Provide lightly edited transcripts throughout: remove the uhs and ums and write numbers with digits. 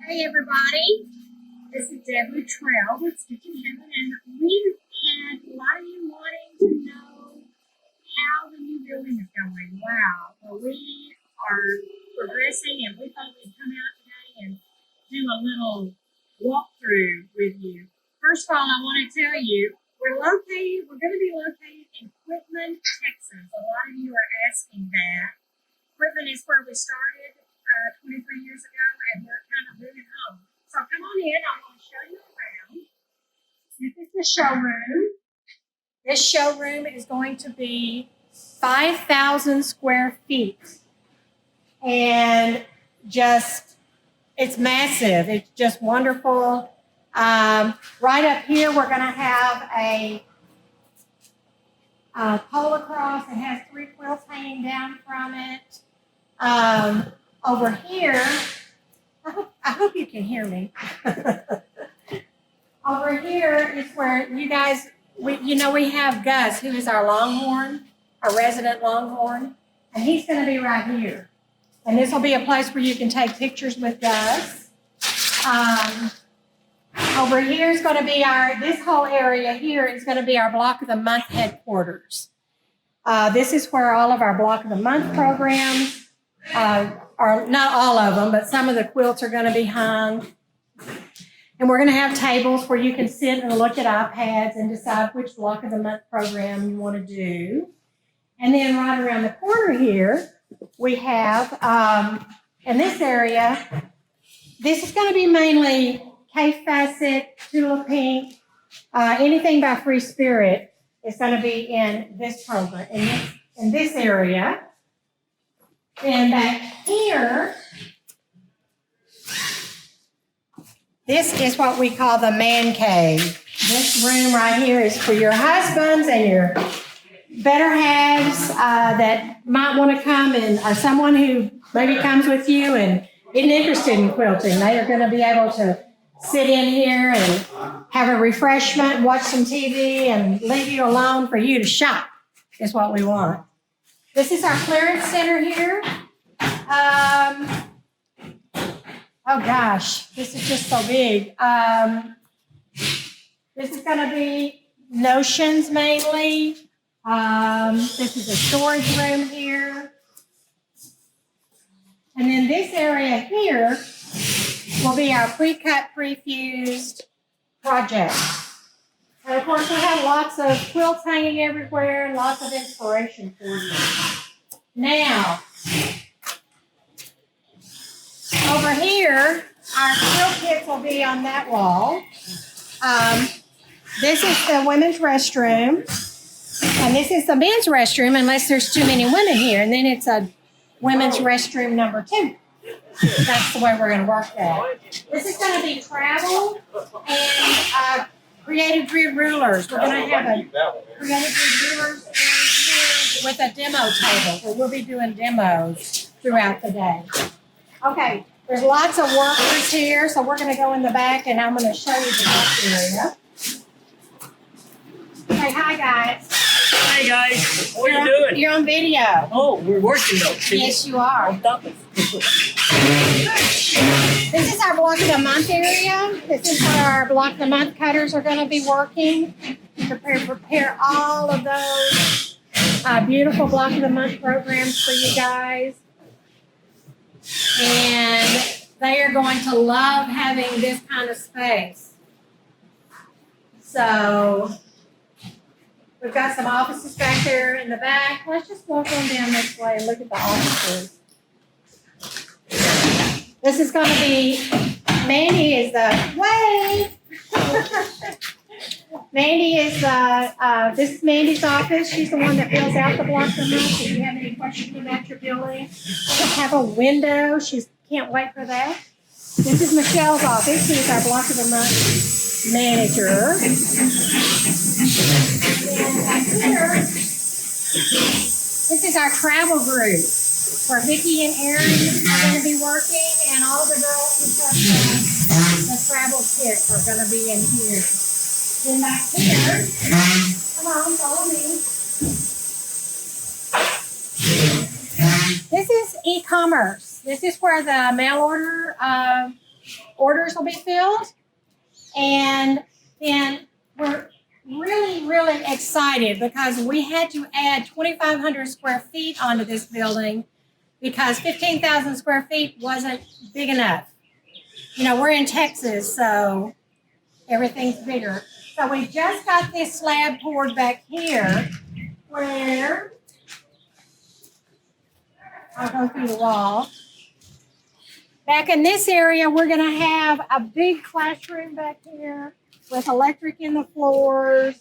Hey everybody, this is Deborah Trail with Stitchin, and we've had a lot of you wanting to know how the new building is going. Wow, well we are progressing and we thought we'd come out today and do a little walkthrough with you. First of all, I want to tell you, we're going to be located in Quitman, Texas. A lot of you are asking that. Quitman is where we started 23 years ago, and we're kind of moving home. So come on in. I want to show you around. This is the showroom. This showroom is going to be 5,000 square feet. And it's massive. It's just wonderful. Right up here, we're going to have a pole across. It has 3 quilts hanging down from it. Over here, I hope you can hear me. Over here is where you guys, we have Gus, who is our Longhorn, our resident Longhorn, and he's going to be right here. And this will be a place where you can take pictures with Gus. Over here is going to be this whole area here is going to be our Block of the Month headquarters. This is where all of our Block of the Month programs are, not all of them, but some of the quilts are going to be hung. And we're going to have tables where you can sit and look at iPads and decide which Block of the Month program you want to do. And then right around the corner here, we have, in this area, this is going to be mainly Cave Facet, Tula Pink, anything by Free Spirit is going to be in this program, in this area. And back here, this is what we call the man cave. This room right here is for your husbands and your better halves that might want to come or someone who maybe comes with you and isn't interested in quilting. They are going to be able to sit in here and have a refreshment, watch some TV, and leave you alone for you to shop is what we want. This is our clearance center here. Oh gosh, this is just so big. This is going to be notions mainly. This is a storage room here. And then this area here will be our pre-cut, pre-fused project. And of course, we have lots of quilts hanging everywhere and lots of inspiration for you. Now, over here, our quilt kits will be on that wall. This is the women's restroom. And this is the men's restroom, unless there's too many women here. And then it's a women's restroom number 2. That's the way we're going to work that. This is going to be travel and creative grid rulers. We're going to have a creative grid rulers area here with a demo table where we'll be doing demos throughout the day. Okay, there's lots of workers here, so we're going to go in the back and I'm going to show you the back area. Say hi, guys. Hey guys, what are you doing? You're on video. Oh, we're working though. Yes, you are. This is our Block of the Month area. This is where our Block of the Month cutters are going to be working. Prepare all of those beautiful Block of the Month programs for you guys. And they are going to love having this kind of space. So we've got some offices back there in the back. Let's just walk on down this way and look at the offices. This is going to be, Mandy is the, wave! Mandy is this is Mandy's office. She's the one that fills out the Block of the Month. If you have any questions about your building, we'll have a window. She can't wait for that. This is Michelle's office. She's our Block of the Month manager. And back here, this is our travel group where Vicki and Erin are going to be working, and all the girls who touch the travel kits are going to be in here. Then back here, come on, follow me. This is e-commerce. This is where the mail order orders will be filled. And then we're really excited because we had to add 2,500 square feet onto this building because 15,000 square feet wasn't big enough. You know, we're in Texas, so everything's bigger. So we just got this slab poured back here where I'll go through the wall. Back in this area, we're going to have a big classroom back here with electric in the floors.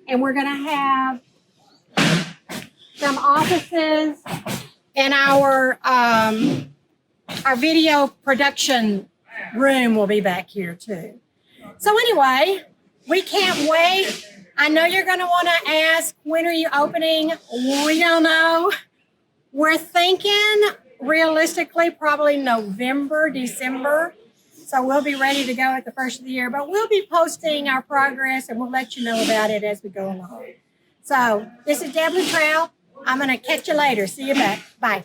And we're going to have some offices and our video production room will be back here too. So anyway, we can't wait. I know you're going to want to ask, when are you opening? We don't know. We're thinking realistically probably November, December. So we'll be ready to go at the first of the year, but we'll be posting our progress and we'll let you know about it as we go along. So this is Deb Luttrell. I'm going to catch you later. See you back. Bye.